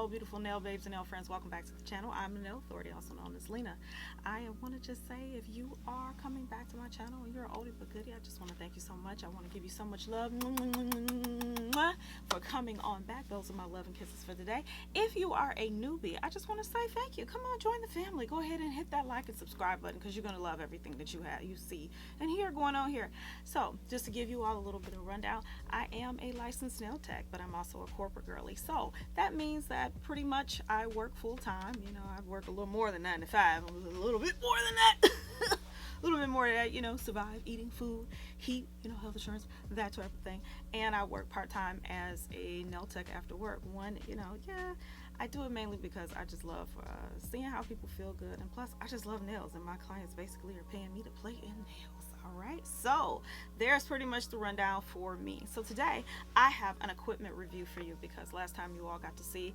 Hello, beautiful nail babes and nail friends. Welcome back to the channel. I'm the nail authority, also known as Lena. I want to just say, if you are coming back to my channel and you're an oldie but goodie, I just want to thank you so much. I want to give you so much love for coming on back. Those are my love and kisses for today. If you are a newbie, I just want to say thank you. Come on, join the family. Go ahead and hit that like and subscribe button, because you're going to love everything that you see and hear going on here. So just to give you all a little bit of a rundown, I am a licensed nail tech, but I'm also a corporate girly. So that means that pretty much I work full time. You know, I work a little more than 9 to 5, a little bit more than that. A little bit more than that, you know, survive, eating food, heat, you know, health insurance, that type of thing. And I work part-time as a nail tech after work. I do it mainly because I just love seeing how people feel good, and plus I just love nails, and my clients basically are paying me to play in nails. All right, so there's pretty much the rundown for me. So today I have an equipment review for you, because last time you all got to see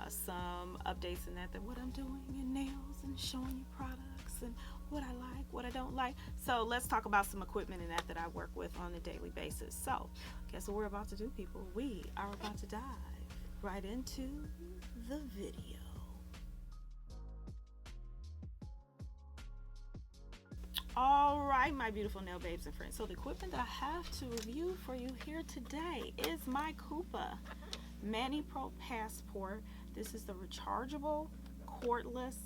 some updates in that what I'm doing in nails and showing you products and what I like, what I don't like. So let's talk about some equipment in that I work with on a daily basis. So guess what we're about to do, people? We are about to dive right into the video. All right, my beautiful nail babes and friends. So the equipment that I have to review for you here today is my Kupa Manipro Passport. This is the rechargeable cordless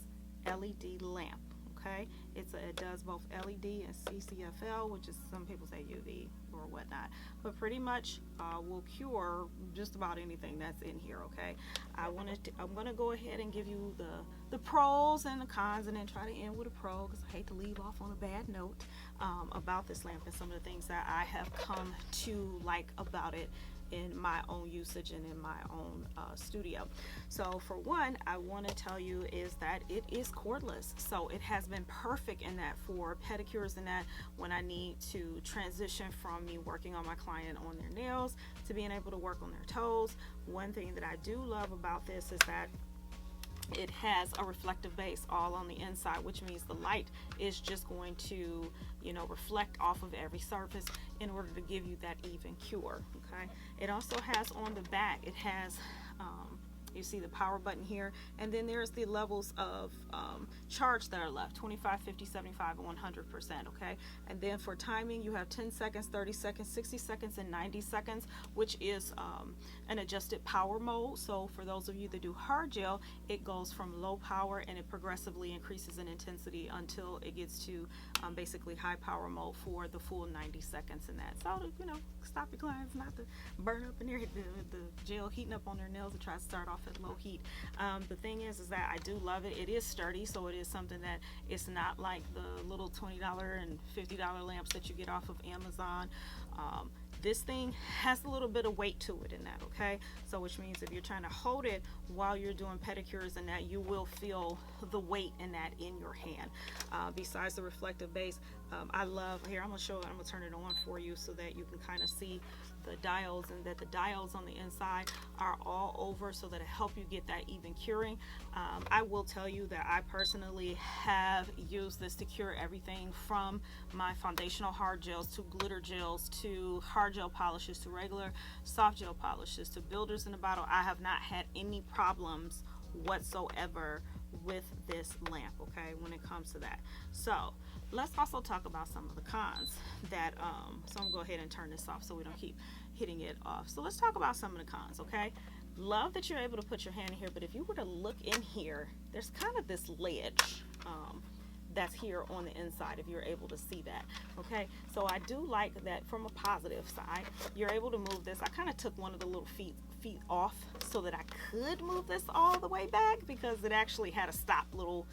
LED lamp. Okay, it does both LED and CCFL, which is, some people say UV or whatnot, but pretty much will cure just about anything that's in here. Okay, I'm gonna go ahead and give you the pros and the cons, and then try to end with a pro, because I hate to leave off on a bad note about this lamp and some of the things that I have come to like about it in my own usage and in my own studio. So for one, I want to tell you is that it is cordless, so it has been perfect in that for pedicures, and that when I need to transition from me working on my client on their nails to being able to work on their toes. One thing that I do love about this is that it has a reflective base all on the inside, which means the light is just going to, you know, reflect off of every surface in order to give you that even cure. Okay, it also has on the back, it has you see the power button here, and then there's the levels of charge that are left: 25, 50, 75, and 100%. Okay, and then for timing, you have 10 seconds, 30 seconds, 60 seconds, and 90 seconds, which is an adjusted power mode. So for those of you that do hard gel, it goes from low power and it progressively increases in intensity until it gets to basically high power mode for the full 90 seconds in that. So to, you know, stop your clients not to burn up in there, the gel heating up on their nails, and try to start off at low heat. The thing is that I do love it. It is sturdy, so it is something that it's not like the little $20 and $50 lamps that you get off of Amazon. This thing has a little bit of weight to it in that. Okay, so which means if you're trying to hold it while you're doing pedicures and that, you will feel the weight in that in your hand. Besides the reflective base, I love, here I'm gonna show it, I'm gonna turn it on for you so that you can kind of see the dials, and that the dials on the inside are all over so that it help you get that even curing. I will tell you that I personally have used this to cure everything from my foundational hard gels to glitter gels to hard gel polishes to regular soft gel polishes to builders in a bottle. I have not had any problems whatsoever with this lamp, okay, when it comes to that. So let's also talk about some of the cons that so I'm gonna go ahead and turn this off so we don't keep hitting it off. So let's talk about some of the cons. Okay, love that you're able to put your hand in here, but if you were to look in here, there's kind of this ledge that's here on the inside, if you're able to see that. Okay, so I do like that from a positive side, you're able to move this. I kind of took one of the little feet off so that I could move this all the way back, because it actually had a stop little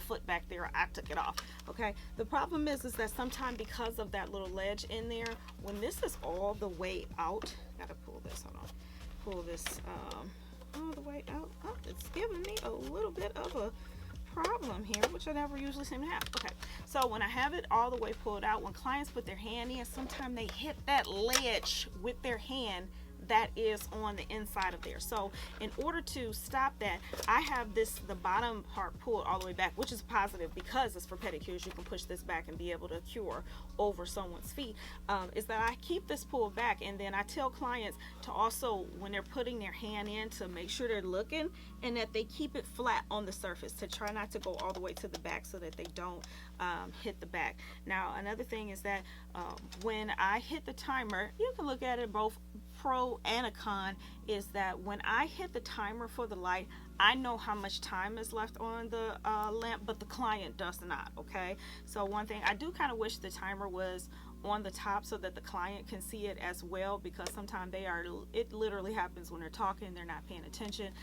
foot back there. I took it off. Okay, the problem is that sometimes, because of that little ledge in there, when this is all the way out, gotta pull this, hold on, pull this all the way out. Oh, it's giving me a little bit of a problem here, which I never usually seem to have. Okay, so when I have it all the way pulled out, when clients put their hand in, sometimes they hit that ledge with their hand, that is on the inside of there. So in order to stop that, I have the bottom part pulled all the way back, which is positive because it's for pedicures. You can push this back and be able to cure over someone's feet. Is that I keep this pulled back, and then I tell clients to also, when they're putting their hand in, to make sure they're looking and that they keep it flat on the surface, to try not to go all the way to the back so that they don't hit the back. Now another thing is that when I hit the timer, you can look at it both pro and a con, is that when I hit the timer for the light, I know how much time is left on the lamp, but the client does not. Okay, so one thing I do kind of wish the timer was on the top so that the client can see it as well, because sometimes it literally happens when they're talking, they're not paying attention.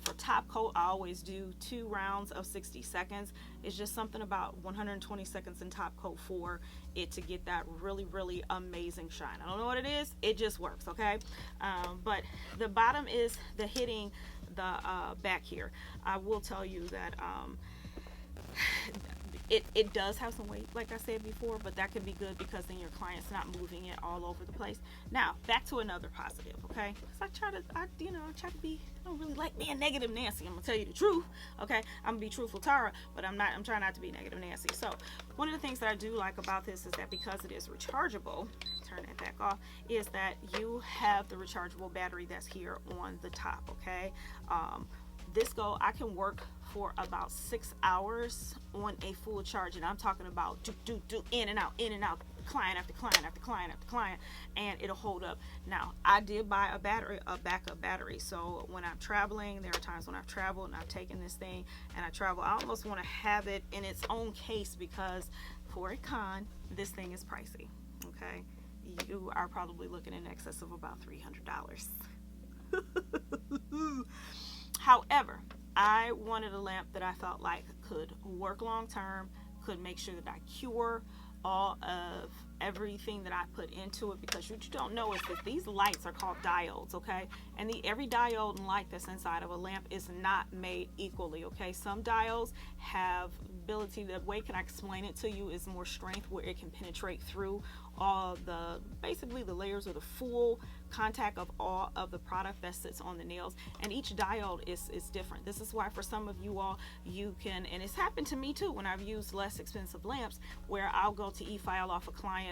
For top coat, I always do 2 rounds of 60 seconds. It's just something about 120 seconds in top coat for it to get that really amazing shine. I don't know what it is, it just works. Okay, but the bottom is the hitting the back here. I will tell you that it does have some weight, like I said before, but that can be good because then your client's not moving it all over the place. Now back to another positive, okay? Because I try to be, I don't really like being negative Nancy. I'm gonna tell you the truth, okay? I'm gonna be truthful Tara, but I'm trying not to be negative Nancy. So one of the things that I do like about this is that because it is rechargeable, turn that back off, is that you have the rechargeable battery that's here on the top. Okay, I can work for about 6 hours on a full charge, and I'm talking about do in and out, client after client after client after client, and it'll hold up. Now I did buy a backup battery, so when I'm traveling, there are times when I've traveled and I've taken this thing and I travel, I almost want to have it in its own case, because for a con, this thing is pricey. Okay, you are probably looking in excess of about $300. However, I wanted a lamp that I felt like could work long term, could make sure that I cure all of everything that I put into it, because what you don't know is that these lights are called diodes, okay? And every diode and light that's inside of a lamp is not made equally, okay? Some diodes have ability, the way can I explain it to you, is more strength, where it can penetrate through all basically the layers of the full contact of all of the product that sits on the nails, and each diode is different. This is why for some of you all, you can, and it's happened to me too when I've used less expensive lamps, where I'll go to e-file off a client's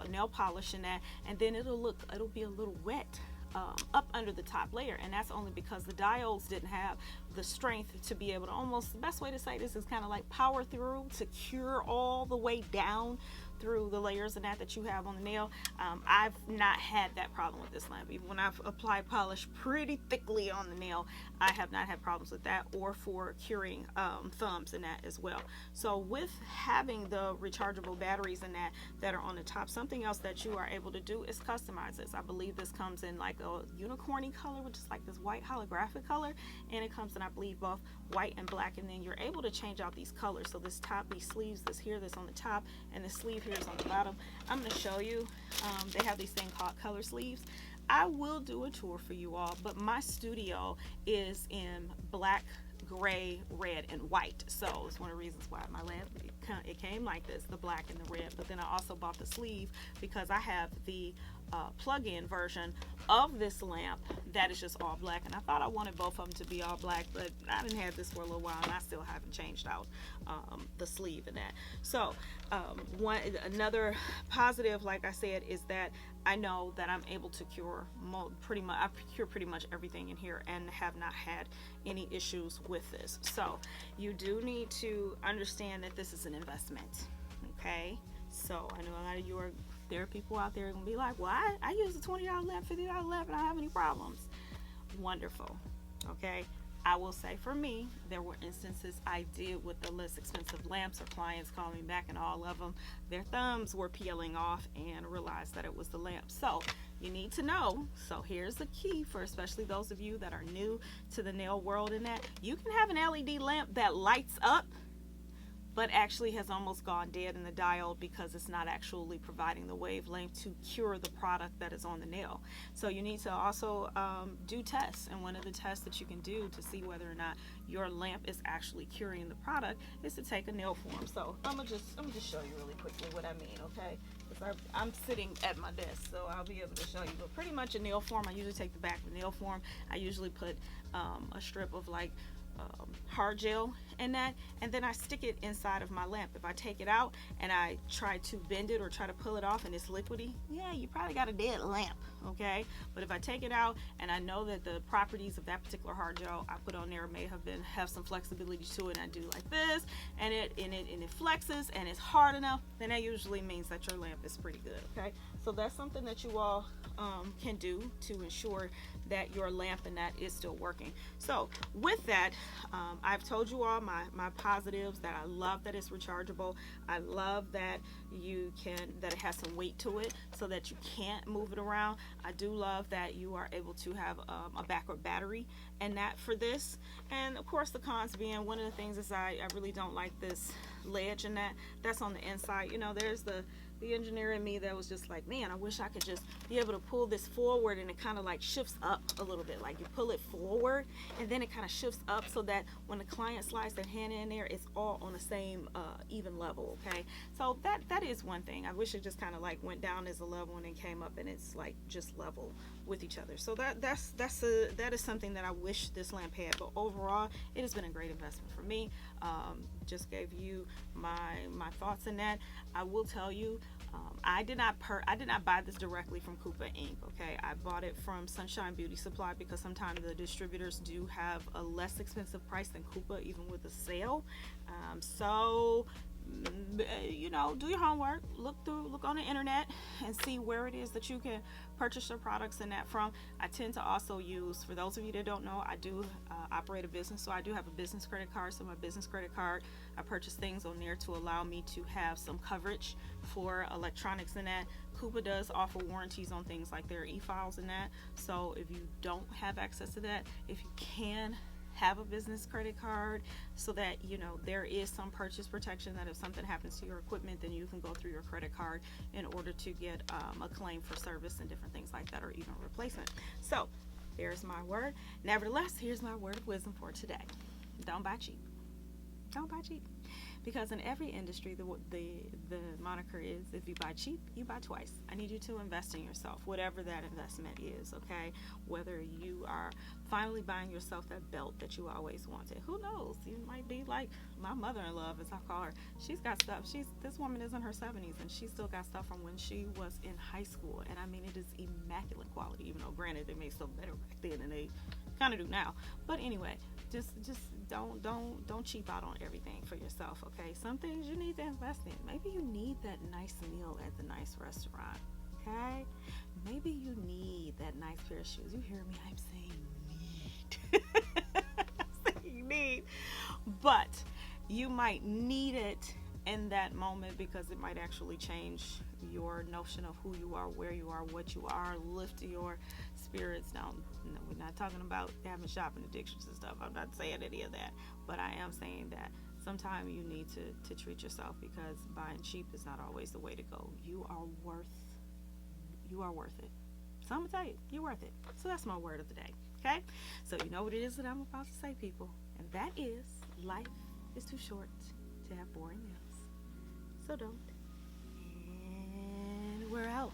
nail polish and that, and then it'll be a little wet up under the top layer, and that's only because the diodes didn't have the strength to be able to, almost the best way to say this is kind of like power through to cure all the way down through the layers and that you have on the nail. I've not had that problem with this lamp. Even when I've applied polish pretty thickly on the nail, I have not had problems with that, or for curing thumbs and that as well. So with having the rechargeable batteries and that are on the top, something else that you are able to do is customize this. I believe this comes in like a unicorny color, which is like this white holographic color, and it comes in, I believe, both white and black, and then you're able to change out these colors. So this top, these sleeves, this on the top, and the sleeve here is on the bottom. I'm going to show you. They have these things called color sleeves. I will do a tour for you all, but my studio is in black, gray, red, and white. So it's one of the reasons why my lamp, it came like this, the black and the red. But then I also bought the sleeve because I have the plug-in version of this lamp that is just all black, and I thought I wanted both of them to be all black, but I didn't have this for a little while and I still haven't changed out the sleeve and that. So another positive, like I said, is that I know that I'm able to cure pretty much everything in here and have not had any issues with this. So you do need to understand that this is an investment, okay? So I know a lot of there are people out there gonna be like, well, I use a $20 lamp, $50 lamp, and I don't have any problems. Wonderful. Okay, I will say for me, there were instances I did with the less expensive lamps, or clients call me back and all of them, their thumbs were peeling off, and realized that it was the lamp. So you need to know. So here's the key for especially those of you that are new to the nail world, in that you can have an LED lamp that lights up but actually has almost gone dead in the diode because it's not actually providing the wavelength to cure the product that is on the nail. So you need to also do tests, and one of the tests that you can do to see whether or not your lamp is actually curing the product is to take a nail form. So I'm gonna just show you really quickly what I mean, okay? Because I'm sitting at my desk, so I'll be able to show you. But pretty much a nail form, I usually take the back of the nail form. I usually put a strip of like hard gel in that, and then I stick it inside of my lamp. If I take it out and I try to bend it or try to pull it off and it's liquidy, yeah, you probably got a dead lamp, okay? But if I take it out and I know that the properties of that particular hard gel I put on there may have some flexibility to it, and I do like this, and it flexes and it's hard enough, then that usually means that your lamp is pretty good, okay? So that's something that you all can do to ensure that your lamp and that is still working. So with that, I've told you all my positives, that I love that it's rechargeable. I love that that it has some weight to it so that you can't move it around. I do love that you are able to have a backup battery and that for this. And of course the cons being, one of the things is I really don't like this ledge and that's on the inside. You know, there's the engineer in me that was just like, man, I wish I could just be able to pull this forward, and it kind of like shifts up a little bit. Like you pull it forward and then it kind of shifts up so that when the client slides their hand in there, it's all on the same even level, okay? So that is one thing. I wish it just kind of like went down as a level and then came up and it's like just level with each other. So that is something that I wish this lamp had. But overall, it has been a great investment for me. Just gave you my thoughts in that. I will tell you, I did not buy this directly from Kupa Inc. Okay, I bought it from Sunshine Beauty Supply because sometimes the distributors do have a less expensive price than Kupa, even with a sale. So you know, do your homework, look on the internet and see where it is that you can purchase your products and that from. I tend to also use, for those of you that don't know, I do operate a business, so I do have a business credit card. So my business credit card, I purchase things on there to allow me to have some coverage for electronics and that. Kupa does offer warranties on things like their e-files and that. So if you don't have access to that, if you can have a business credit card so that you know there is some purchase protection, that if something happens to your equipment, then you can go through your credit card in order to get a claim for service and different things like that, or even replacement. So there's my word. Nevertheless, here's my word of wisdom for today. Don't buy cheap. Don't buy cheap. Because in every industry, the moniker is, if you buy cheap, you buy twice. I need you to invest in yourself, whatever that investment is, okay? Whether you are finally buying yourself that belt that you always wanted. Who knows? You might be like my mother-in-law, as I call her. She's got stuff. This woman is in her 70s, and she still got stuff from when she was in high school. And I mean, it is immaculate quality, even though, granted, they made stuff better back then than they kind of do now. But anyway, just don't cheap out on everything for yourself, okay? Some things you need to invest in. Maybe you need that nice meal at the nice restaurant, okay? Maybe you need that nice pair of shoes. You hear me? I'm saying need. I'm saying need. But you might need it in that moment because it might actually change your notion of who you are, where you are, what you are, lift your spirits. Now, no, we're not talking about having shopping addictions and stuff. I'm not saying any of that, but I am saying that sometimes you need to treat yourself, because buying cheap is not always the way to go. You are worth it. So I'm gonna tell you, you're worth it. So that's my word of the day. Okay? So you know what it is that I'm about to say, people, and that is, life is too short to have boring meals. So don't. And we're out.